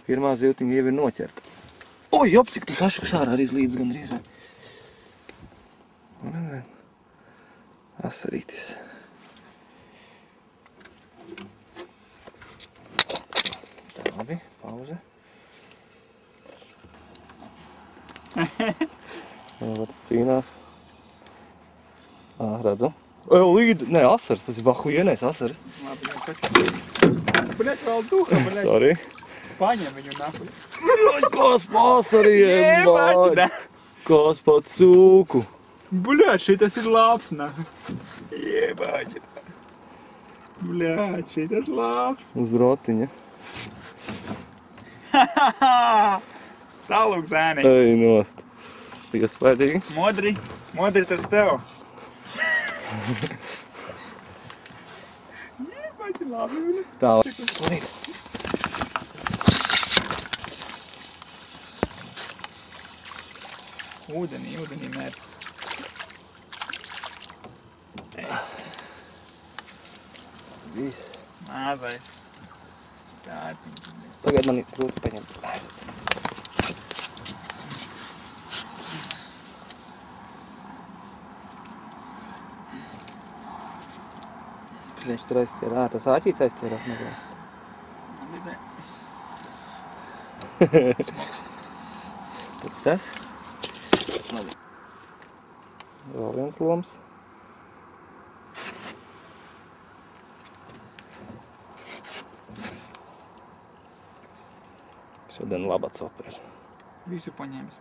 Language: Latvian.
Pirmā zivtiņa jau ir noķerta. O, jop, cik tas ašuks ārā arī līdz gandrīz vai. Un, asarītis. Labi, pauze. Vat cīnās. Redzam. Līd, ne, asars, tas ir bahujienais asars. Labi, Bļaļ, vēl duha, bļaļ. Sorry. Paņem viņu nahuj. Kas pasariem, Jebać, da. Kas pat cūku. Bļaļ, šitas ir labs, nahuj. Jebać. Bļaļ, šitas labs. Uz rotiņa. Tālūk, zēni. Ej, nost. Iespēdīgi. Modri tas tev. Jebać, labi, bļaļ. Tā, līd. Ūdenī mērķi. Viss. Māzais. Stātiņš. Tagad man ir grūti paņemt. Viņš tur aizķērā. Tas āķīts aizķērās mazās. Smoks. Tur tas. Labi. Vēl viens loms. Šodien laba copēra. Visu paņēmis.